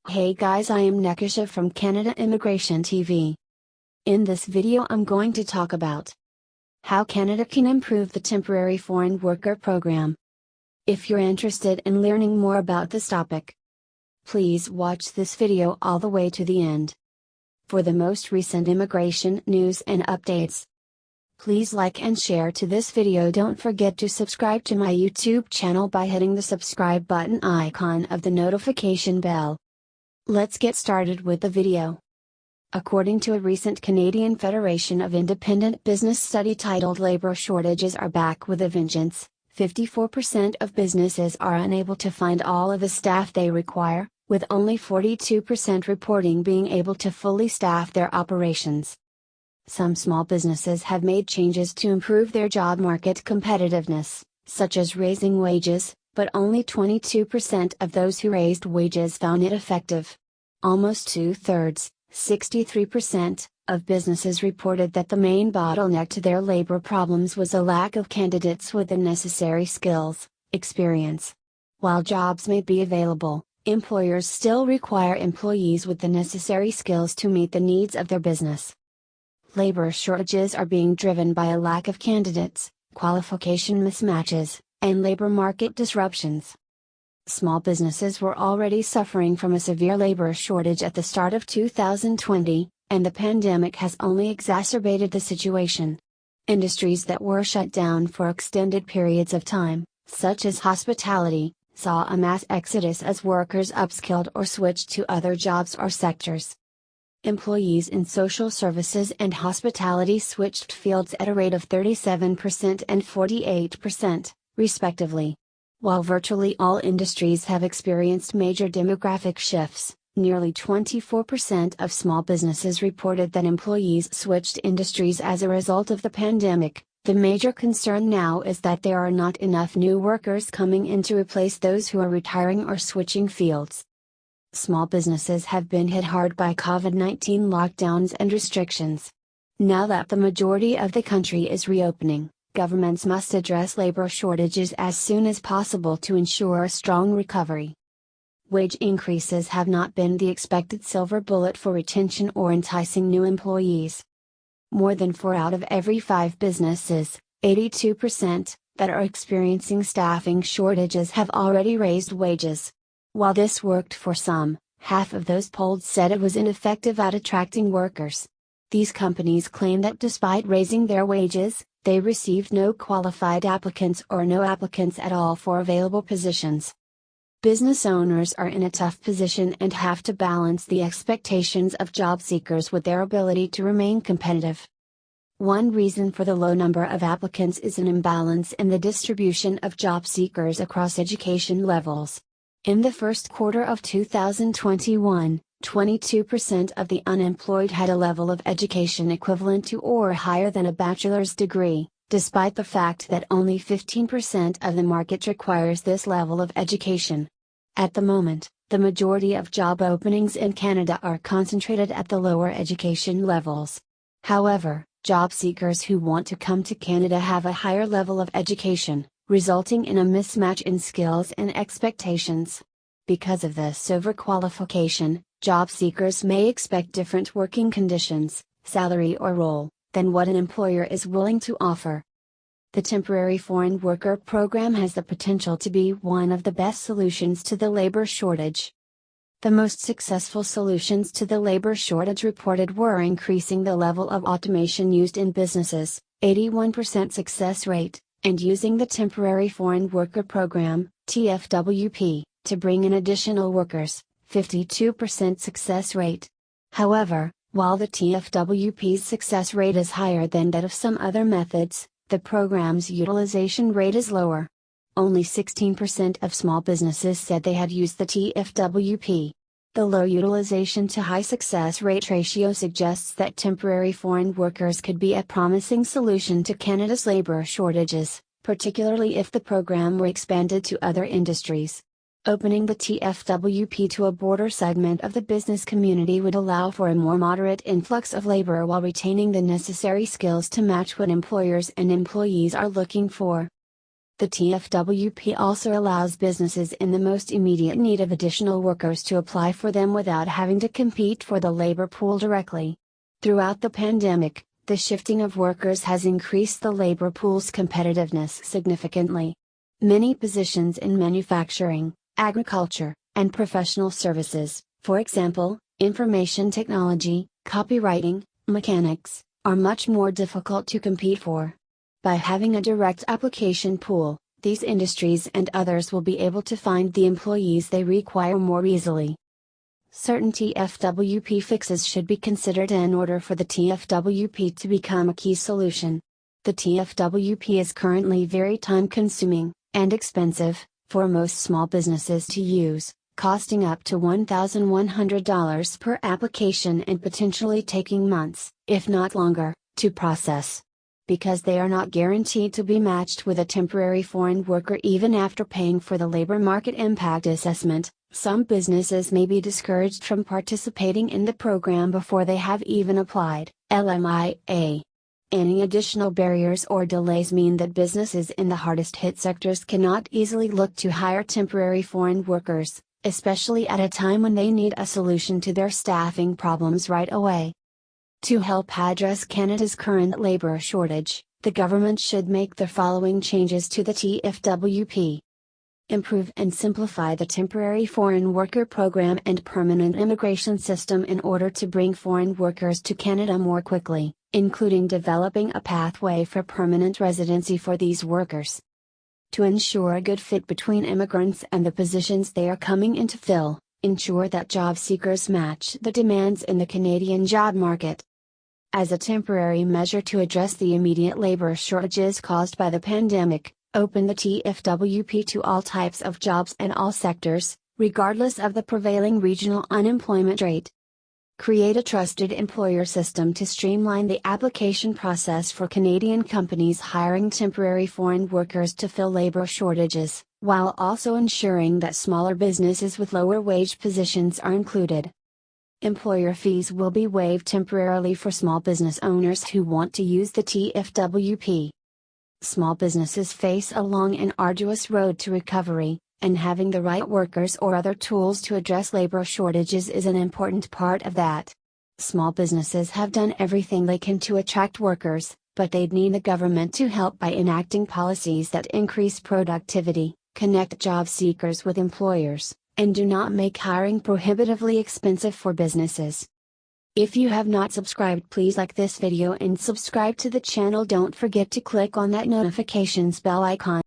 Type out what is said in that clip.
Hey guys, I am Nekisha from Canada Immigration TV. In this video I'm going to talk about how Canada can improve the temporary foreign worker program. If you're interested in learning more about this topic, please watch this video all the way to the end. For the most recent immigration news and updates, please like and share to this video. Don't forget to subscribe to my YouTube channel by hitting the subscribe button icon of the notification bell. Let's get started with the video. According to a recent Canadian Federation of Independent Business study titled "Labor Shortages Are Back with a Vengeance," 54% of businesses are unable to find all of the staff they require, with only 42% reporting being able to fully staff their operations. Some small businesses have made changes to improve their job market competitiveness, such as raising wages, but only 22% of those who raised wages found it effective. Almost two-thirds, 63%, of businesses reported that the main bottleneck to their labor problems was a lack of candidates with the necessary skills, experience. While jobs may be available, employers still require employees with the necessary skills to meet the needs of their business. Labor shortages are being driven by a lack of candidates, qualification mismatches, and labor market disruptions. Small businesses were already suffering from a severe labor shortage at the start of 2020, and the pandemic has only exacerbated the situation. Industries that were shut down for extended periods of time, such as hospitality, saw a mass exodus as workers upskilled or switched to other jobs or sectors. Employees in social services and hospitality switched fields at a rate of 37% and 48%, respectively. While virtually all industries have experienced major demographic shifts, nearly 24% of small businesses reported that employees switched industries as a result of the pandemic. The major concern now is that there are not enough new workers coming in to replace those who are retiring or switching fields. Small businesses have been hit hard by COVID-19 lockdowns and restrictions. Now that the majority of the country is reopening, governments must address labor shortages as soon as possible to ensure a strong recovery. Wage increases have not been the expected silver bullet for retention or enticing new employees. More than 4 out of every 5 businesses, 82%, that are experiencing staffing shortages have already raised wages. While this worked for some, half of those polled said it was ineffective at attracting workers. These companies claim that despite raising their wages, they received no qualified applicants or no applicants at all for available positions. Business owners are in a tough position and have to balance the expectations of job seekers with their ability to remain competitive. One reason for the low number of applicants is an imbalance in the distribution of job seekers across education levels. In the first quarter of 2021, 22% of the unemployed had a level of education equivalent to or higher than a bachelor's degree, despite the fact that only 15% of the market requires this level of education. At the moment, the majority of job openings in Canada are concentrated at the lower education levels. However, job seekers who want to come to Canada have a higher level of education, resulting in a mismatch in skills and expectations. Because of this overqualification, job seekers may expect different working conditions, salary or role, than what an employer is willing to offer. The temporary foreign worker program has the potential to be one of the best solutions to the labor shortage. The most successful solutions to the labor shortage reported were increasing the level of automation used in businesses, 81% success rate, and using the temporary foreign worker program, TFWP, to bring in additional workers, 52% success rate. However, while the TFWP's success rate is higher than that of some other methods, the program's utilization rate is lower. Only 16% of small businesses said they had used the TFWP. The low utilization to high success rate ratio suggests that temporary foreign workers could be a promising solution to Canada's labor shortages, particularly if the program were expanded to other industries. Opening the TFWP to a broader segment of the business community would allow for a more moderate influx of labor while retaining the necessary skills to match what employers and employees are looking for. The TFWP also allows businesses in the most immediate need of additional workers to apply for them without having to compete for the labor pool directly. Throughout the pandemic, the shifting of workers has increased the labor pool's competitiveness significantly. Many positions in manufacturing, agriculture, and professional services, for example, information technology, copywriting, mechanics, are much more difficult to compete for. By having a direct application pool, these industries and others will be able to find the employees they require more easily. Certain TFWP fixes should be considered in order for the TFWP to become a key solution. The TFWP is currently very time-consuming and expensive for most small businesses to use, costing up to $1,100 per application and potentially taking months, if not longer, to process. Because they are not guaranteed to be matched with a temporary foreign worker even after paying for the labor market impact assessment, some businesses may be discouraged from participating in the program before they have even applied. LMIA. Any additional barriers or delays mean that businesses in the hardest hit sectors cannot easily look to hire temporary foreign workers, especially at a time when they need a solution to their staffing problems right away. To help address Canada's current labor shortage, the government should make the following changes to the TFWP. Improve and simplify the temporary foreign worker program and permanent immigration system in order to bring foreign workers to Canada more quickly, including developing a pathway for permanent residency for these workers. To ensure a good fit between immigrants and the positions they are coming in to fill, ensure that job seekers match the demands in the Canadian job market. As a temporary measure to address the immediate labor shortages caused by the pandemic, open the TFWP to all types of jobs and all sectors, regardless of the prevailing regional unemployment rate. Create a trusted employer system to streamline the application process for Canadian companies hiring temporary foreign workers to fill labor shortages, while also ensuring that smaller businesses with lower wage positions are included. Employer fees will be waived temporarily for small business owners who want to use the TFWP. Small businesses face a long and arduous road to recovery, and having the right workers or other tools to address labor shortages is an important part of that. Small businesses have done everything they can to attract workers, but they'd need the government to help by enacting policies that increase productivity, connect job seekers with employers, and do not make hiring prohibitively expensive for businesses. If you have not subscribed, please like this video and subscribe to the channel. Don't forget to click on that notifications bell icon.